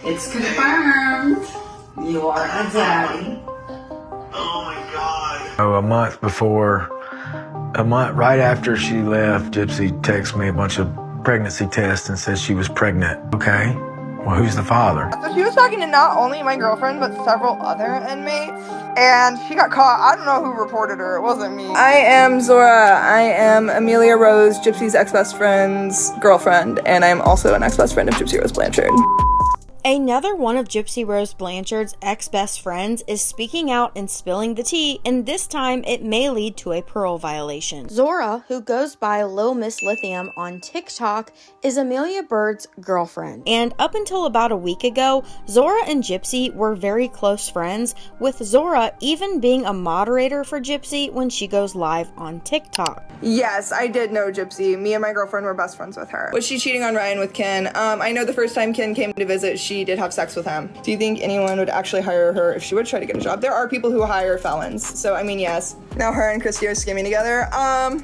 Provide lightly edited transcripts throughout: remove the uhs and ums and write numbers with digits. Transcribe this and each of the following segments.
It's confirmed. You are a daddy. Oh my God. A month right after she left, Gypsy texted me a bunch of pregnancy tests and said she was pregnant. Okay, well, who's the father? So she was talking to not only my girlfriend, but several other inmates, and she got caught. I don't know who reported her. It wasn't me. I am Zora. I am Amelia Rose, Gypsy's ex-best friend's girlfriend, and I am also an ex-best friend of Gypsy Rose Blanchard. Another one of Gypsy Rose Blanchard's ex-best friends is speaking out and spilling the tea, and this time it may lead to a parole violation. Zora, who goes by Lil Miss Lithium on TikTok, is Amelia Bird's girlfriend. And up until about a week ago, Zora and Gypsy were very close friends, with Zora even being a moderator for Gypsy when she goes live on TikTok. Yes, I did know Gypsy. Me and my girlfriend were best friends with her. Was she cheating on Ryan with Ken? I know the first time Ken came to visit, she did have sex with him. Do you think anyone would actually hire her if she would try to get a job? There are people who hire felons, so I mean, yes. Now her and Christy are skimming together. I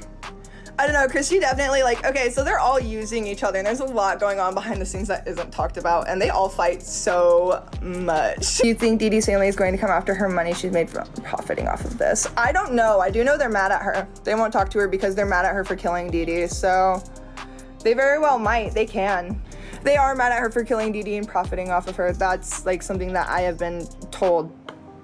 don't know, Christy definitely, okay, so they're all using each other, and there's a lot going on behind the scenes that isn't talked about, and they all fight so much. Do you think Dee Dee's family is going to come after her money she's made from profiting off of this? I don't know. I do know they're mad at her. They won't talk to her because they're mad at her for killing Dee Dee, so they very well might. They can. They are mad at her for killing Dee Dee and profiting off of her. That's something that I have been told.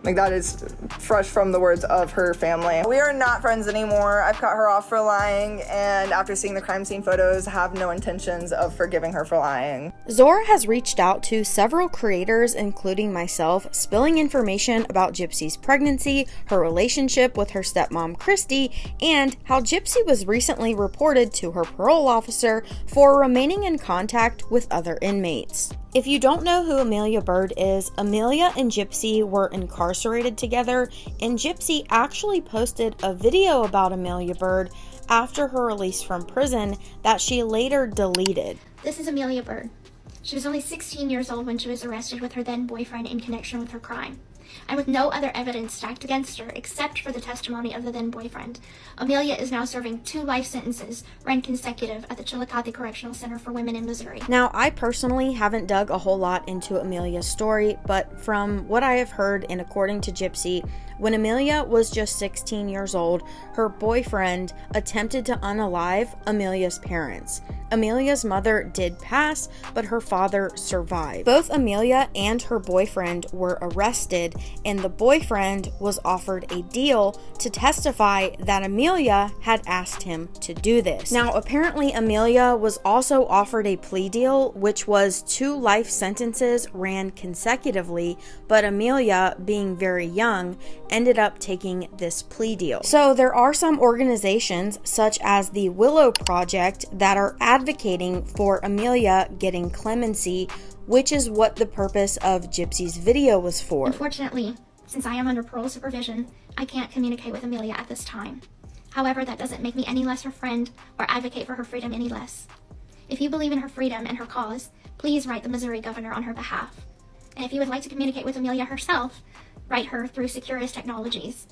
That is fresh from the words of her family. We are not friends anymore. I've cut her off for lying, and after seeing the crime scene photos, have no intentions of forgiving her for lying. Zora has reached out to several creators, including myself, spilling information about Gypsy's pregnancy, her relationship with her stepmom Christy, and how Gypsy was recently reported to her parole officer for remaining in contact with other inmates. If you don't know who Amelia Bird is, Amelia and Gypsy were incarcerated together, and Gypsy actually posted a video about Amelia Bird after her release from prison that she later deleted. This is Amelia Bird. She was only 16 years old when she was arrested with her then boyfriend in connection with her crime. And with no other evidence stacked against her except for the testimony of the then boyfriend, Amelia is now serving 2 life sentences, run consecutive, at the Chillicothe Correctional Center for Women in Missouri. Now, I personally haven't dug a whole lot into Amelia's story, but from what I have heard and according to Gypsy, when Amelia was just 16 years old, her boyfriend attempted to unalive Amelia's parents. Amelia's mother did pass, but her father survived. Both Amelia and her boyfriend were arrested, and the boyfriend was offered a deal to testify that Amelia had asked him to do this. Now, apparently Amelia was also offered a plea deal, which was 2 life sentences ran consecutively, but Amelia, being very young, ended up taking this plea deal. So there are some organizations such as the Willow Project that are advocating for Amelia getting clemency, which is what the purpose of Gypsy's video was for. Unfortunately, since I am under parole supervision, I can't communicate with Amelia at this time. However, that doesn't make me any less her friend or advocate for her freedom any less. If you believe in her freedom and her cause, please write the Missouri governor on her behalf. And if you would like to communicate with Amelia herself, write her through Securus Technologies.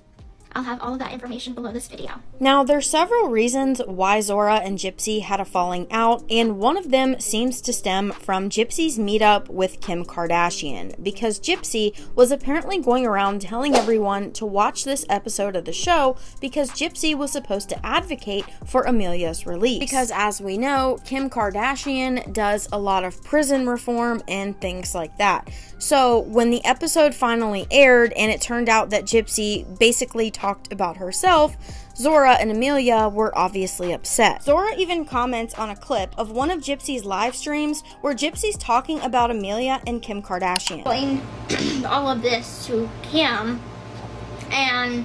I'll have all of that information below this video. Now, there's several reasons why Zora and Gypsy had a falling out, and one of them seems to stem from Gypsy's meetup with Kim Kardashian, because Gypsy was apparently going around telling everyone to watch this episode of the show because Gypsy was supposed to advocate for Amelia's release. Because as we know, Kim Kardashian does a lot of prison reform and things like that. So when the episode finally aired and it turned out that Gypsy basically talked about herself, Zora and Amelia were obviously upset. Zora even comments on a clip of one of Gypsy's live streams where Gypsy's talking about Amelia and Kim Kardashian. Explain all of this to Kim, and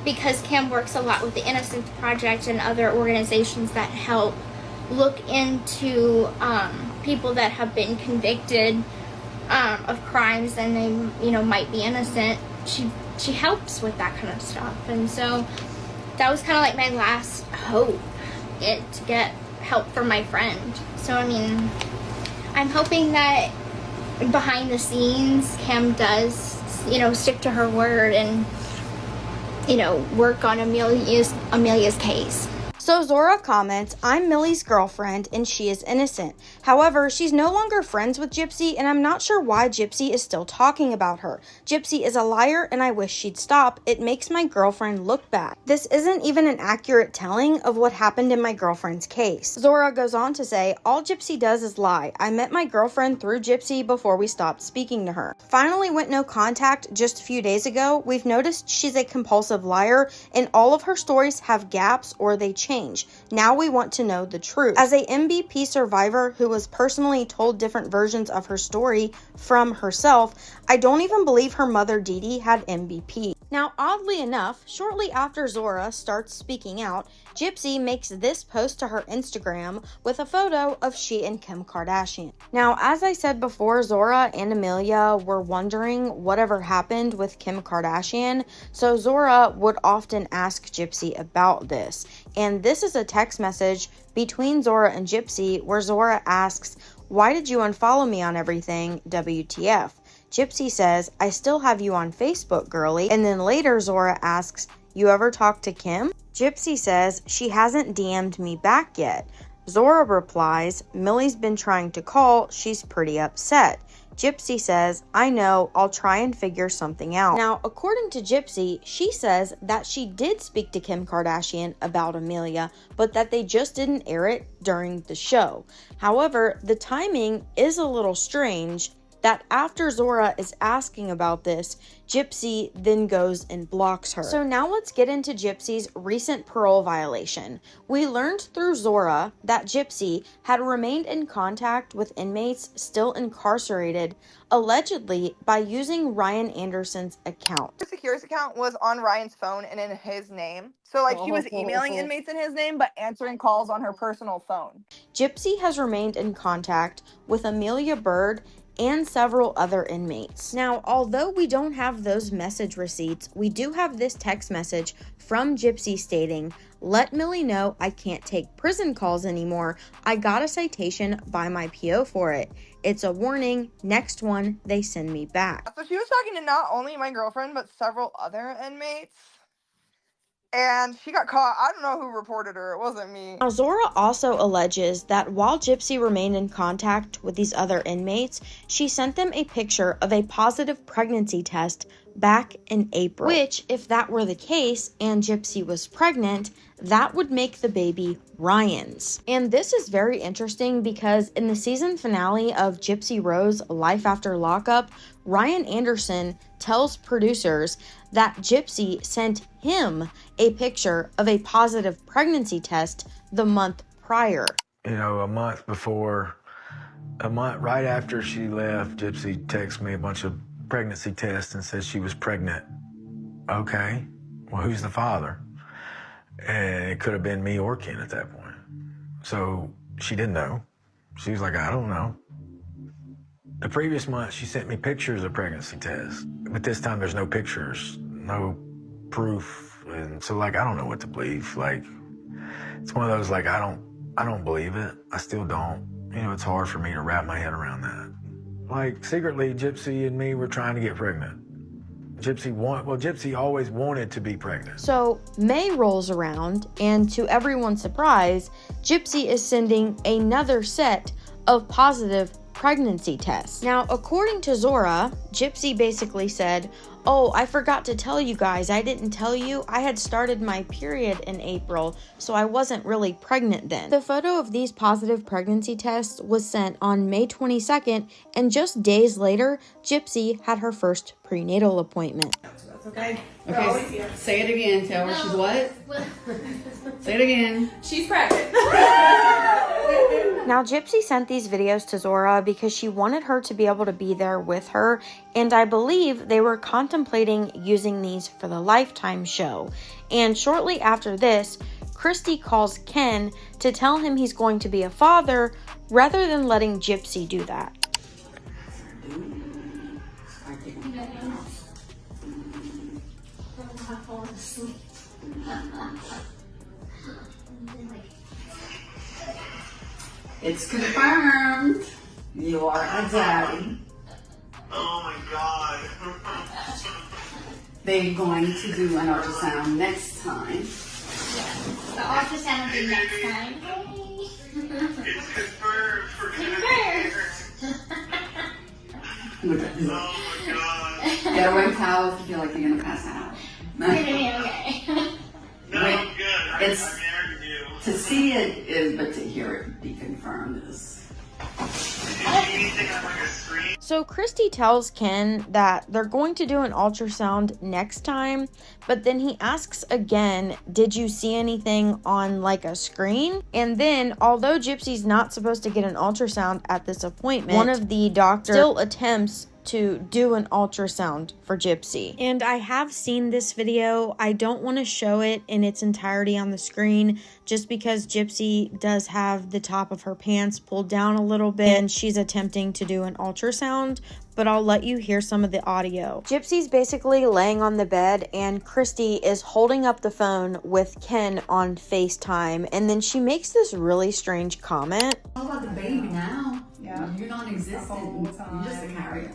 because Kim works a lot with the Innocence Project and other organizations that help look into people that have been convicted of crimes and they, might be innocent. She helps with that kind of stuff, and so that was kind of like my last hope, to get help from my friend. So I'm hoping that behind the scenes Kim does stick to her word and work on Amelia's case. So Zora comments, I'm Millie's girlfriend and she is innocent. However, she's no longer friends with Gypsy and I'm not sure why Gypsy is still talking about her. Gypsy is a liar and I wish she'd stop. It makes my girlfriend look bad. This isn't even an accurate telling of what happened in my girlfriend's case. Zora goes on to say, all Gypsy does is lie. I met my girlfriend through Gypsy before we stopped speaking to her. Finally went no contact just a few days ago. We've noticed she's a compulsive liar and all of her stories have gaps or they change. Now we want to know the truth. As a MVP survivor who was personally told different versions of her story from herself, I don't even believe her mother Dee Dee had MVP. Now, oddly enough, shortly after Zora starts speaking out, Gypsy makes this post to her Instagram with a photo of she and Kim Kardashian. Now, as I said before, Zora and Amelia were wondering whatever happened with Kim Kardashian, so Zora would often ask Gypsy about this. And this is a text message between Zora and Gypsy where Zora asks, why did you unfollow me on everything, WTF? Gypsy says, I still have you on Facebook, girly. And then later Zora asks, you ever talk to Kim? Gypsy says, she hasn't DM'd me back yet. Zora replies, Millie's been trying to call, she's pretty upset. Gypsy says, I know, I'll try and figure something out. Now, according to Gypsy, she says that she did speak to Kim Kardashian about Amelia, but that they just didn't air it during the show. However, the timing is a little strange, that after Zora is asking about this, Gypsy then goes and blocks her. So now let's get into Gypsy's recent parole violation. We learned through Zora that Gypsy had remained in contact with inmates still incarcerated, allegedly by using Ryan Anderson's account. Her Securus account was on Ryan's phone and in his name. So like she was emailing inmates in his name, but answering calls on her personal phone. Gypsy has remained in contact with Amelia Bird and several other inmates. Now, although we don't have those message receipts, we do have this text message from Gypsy stating, let Millie know I can't take prison calls anymore. I got a citation by my PO for it. It's a warning. Next one, they send me back. So she was talking to not only my girlfriend, but several other inmates. And she got caught. I don't know who reported her. It wasn't me. Now, Zora also alleges that while Gypsy remained in contact with these other inmates, she sent them a picture of a positive pregnancy test back in April. Which, if that were the case and Gypsy was pregnant, that would make the baby Ryan's. And this is very interesting because in the season finale of Gypsy Rose Life After Lockup, Ryan Anderson tells producers that Gypsy sent him a picture of a positive pregnancy test the month prior. You know, a month right after she left, Gypsy texted me a bunch of pregnancy tests and said she was pregnant. Okay, well, who's the father? And it could have been me or Ken at that point. So she didn't know. She was like, I don't know. The previous month, she sent me pictures of pregnancy tests. But this time, there's no pictures, no proof. And so, like, I don't know what to believe. Like, it's one of those, like, I don't believe it. I still don't. You know, it's hard for me to wrap my head around that. Like, secretly, Gypsy and me were trying to get pregnant. Gypsy always wanted to be pregnant. So May rolls around, and to everyone's surprise, Gypsy is sending another set of positive pregnancy tests. Now, according to Zora, Gypsy basically said, oh, I forgot to tell you guys, I didn't tell you, I had started my period in April, so I wasn't really pregnant then. The photo of these positive pregnancy tests was sent on May 22nd, and just days later, Gypsy had her first prenatal appointment. Okay. Okay. Say it again. Tell her she's what? Say it again. She's pregnant. Now, Gypsy sent these videos to Zora because she wanted her to be able to be there with her, and I believe they were contemplating using these for the Lifetime show. And shortly after this, Christy calls Ken to tell him he's going to be a father rather than letting Gypsy do that. It's confirmed. You are a daddy. Oh my god. They're going to do an ultrasound next time. The ultrasound will be next time. It's confirmed. We're gonna be here. Look at this. Oh my god. Get away with towels if you feel like you're gonna pass out. You're gonna be okay. No, I'm good. I It's- already knew. To see it is, but to hear it be confirmed is. Did you see anything on like a screen? So Christy tells Ken that they're going to do an ultrasound next time, but then he asks again, did you see anything on like a screen? And then, although Gypsy's not supposed to get an ultrasound at this appointment, one of the doctors still attempts to do an ultrasound for Gypsy. And I have seen this video. I don't want to show it in its entirety on the screen just because Gypsy does have the top of her pants pulled down a little bit and she's attempting to do an ultrasound, but I'll let you hear some of the audio. Gypsy's basically laying on the bed and Christy is holding up the phone with Ken on FaceTime, and then she makes this really strange comment. What about the baby now? Yeah. You're non-existent. You're just a carrier.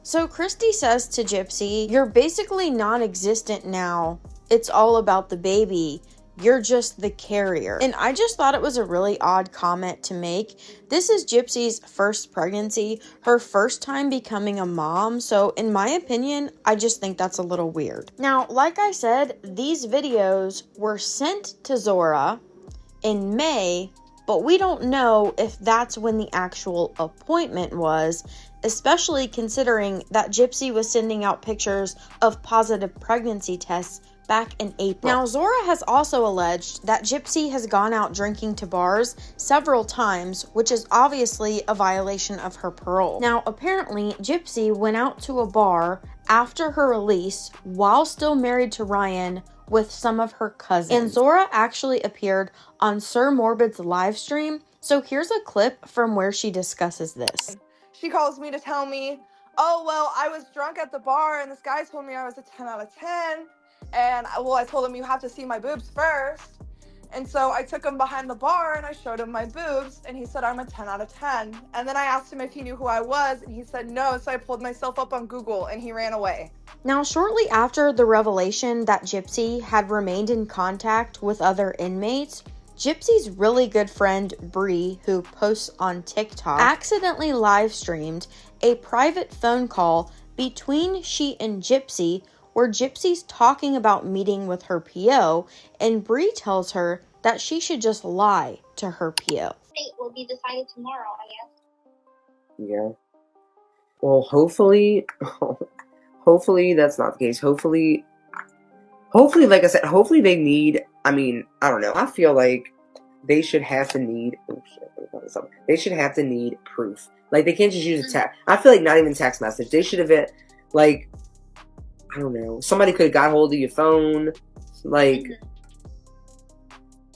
So Christy says to Gypsy, you're basically non-existent now. It's all about the baby. You're just the carrier. And I just thought it was a really odd comment to make. This is Gypsy's first pregnancy, her first time becoming a mom. So in my opinion, I just think that's a little weird. Now, like I said, these videos were sent to Zora in May, but we don't know if that's when the actual appointment was, especially considering that Gypsy was sending out pictures of positive pregnancy tests back in April. Now, Zora has also alleged that Gypsy has gone out drinking to bars several times, which is obviously a violation of her parole. Now, apparently, Gypsy went out to a bar after her release while still married to Ryan with some of her cousins. And Zora actually appeared on Sir Morbid's live stream, so here's a clip from where she discusses this. She calls me to tell me, oh, well, I was drunk at the bar and this guy told me I was a 10 out of 10. And I told him you have to see my boobs first. And so I took him behind the bar and I showed him my boobs and he said I'm a 10 out of 10. And then I asked him if he knew who I was and he said no. So I pulled myself up on Google and he ran away. Now, shortly after the revelation that Gypsy had remained in contact with other inmates, Gypsy's really good friend Bree, who posts on TikTok, accidentally live streamed a private phone call between she and Gypsy where Gypsy's talking about meeting with her PO, and Bree tells her that she should just lie to her PO. Fate will be decided tomorrow, I guess. Yeah. Well, hopefully that's not the case. Hopefully, like I said, hopefully they need, I don't know. I feel like they should have to need, they should have to need proof. Like, they can't just use a text. I feel like not even text message. They should have been, like, I don't know. Somebody could have got hold of your phone. Like,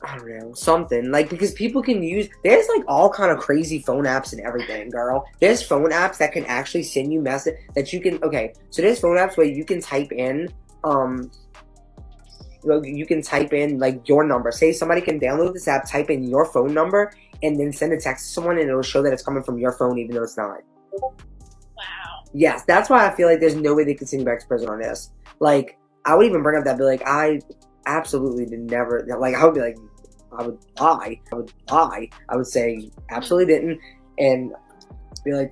I don't know. Something. Like, because people can use... There's, like, all kind of crazy phone apps and everything, girl. There's phone apps that can actually send you message that you can... Okay, so there's phone apps where you can type in... you can type in, like, your number. Say somebody can download this app, type in your phone number, and then send a text to someone, and it'll show that it's coming from your phone, even though it's not. Yes, that's why I feel like there's no way they could send you back to prison on this. Like, I would even bring up that, be like, I absolutely did never, like, I would be like, I would lie. I would say, absolutely didn't, and be like,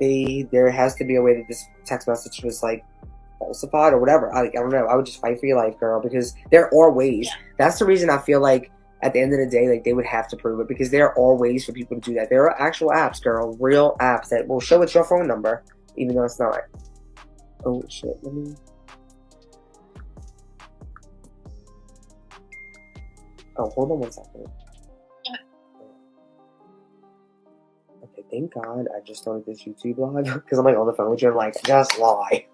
there has to be a way that this text message was, like, falsified or whatever. I don't know. I would just fight for your life, girl, because there are ways. Yeah. That's the reason I feel like, at the end of the day, like, they would have to prove it, because there are ways for people to do that. There are actual apps, girl, real apps that will show it's your phone number, even though it's not. Oh, shit. Let me... Oh, hold on one second. Okay, thank God I just started this YouTube live, because I'm, like, on the phone with you and, like, just lie.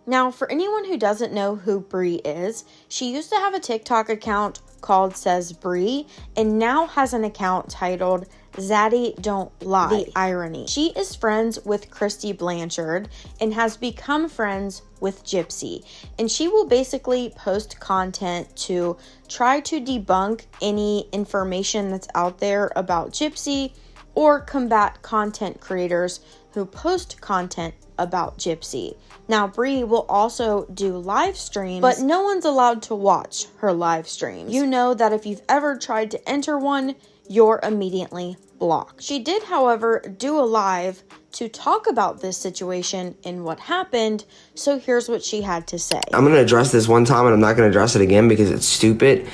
Now, for anyone who doesn't know who Bree is, she used to have a TikTok account called Says Bree, and now has an account titled Zaddy Don't Lie, The Irony. She is friends with Gypsy Blanchard and has become friends with Gypsy, and she will basically post content to try to debunk any information that's out there about Gypsy or combat content creators who post content about Gypsy. Now, Bree will also do live streams, but no one's allowed to watch her live streams. You know that if you've ever tried to enter one, you're immediately blocked. She did, however, do a live to talk about this situation and what happened, so here's what she had to say. I'm going to address this one time and I'm not going to address it again because it's stupid.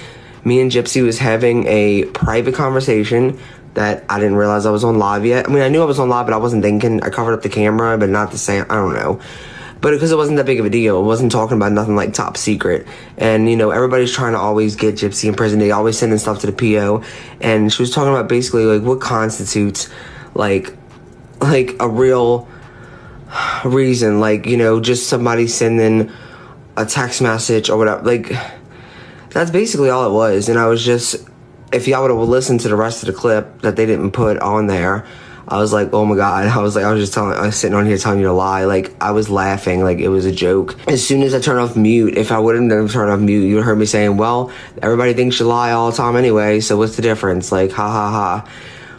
Me and Gypsy was having a private conversation that I didn't realize I was on live yet. I mean, I knew I was on live, but I wasn't thinking. I covered up the camera, but not the same. I don't know. But because it wasn't that big of a deal, it wasn't talking about nothing like top secret. And, you know, everybody's trying to always get Gypsy in prison. They always sending stuff to the PO. And she was talking about basically, like, what constitutes, like a real reason. Like, you know, just somebody sending a text message or whatever. Like, that's basically all it was. And I was just, if y'all would have listened to the rest of the clip that they didn't put on there, I was like, oh my God. I was sitting on here telling you to lie. Like, I was laughing like it was a joke. As soon as I turned off mute, if I wouldn't have turned off mute, you would have heard me saying, well, everybody thinks you lie all the time anyway, so what's the difference? Like, ha ha ha.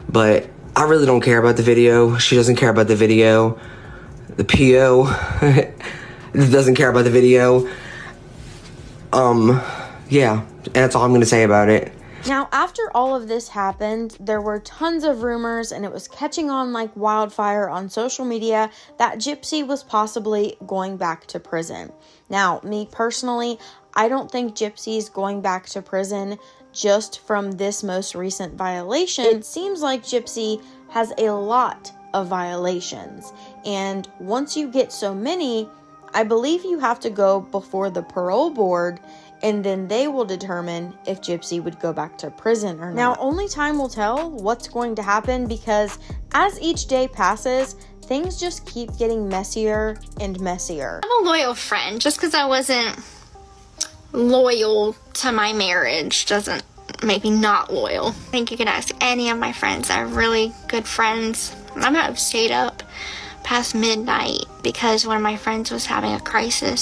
But I really don't care about the video. She doesn't care about the video. The PO doesn't care about the video. Yeah, and that's all I'm gonna say about it. Now, after all of this happened, there were tons of rumors and it was catching on like wildfire on social media that Gypsy was possibly going back to prison. Now, me personally, I don't think Gypsy's going back to prison just from this most recent violation. It seems like Gypsy has a lot of violations, and once you get so many, I believe you have to go before the parole board, and then they will determine if Gypsy would go back to prison or not. Now, only time will tell what's going to happen, because as each day passes, things just keep getting messier and messier. I'm a loyal friend. Just because I wasn't loyal to my marriage doesn't make me not loyal. I think you can ask any of my friends. I have really good friends. I might have stayed up past midnight because one of my friends was having a crisis.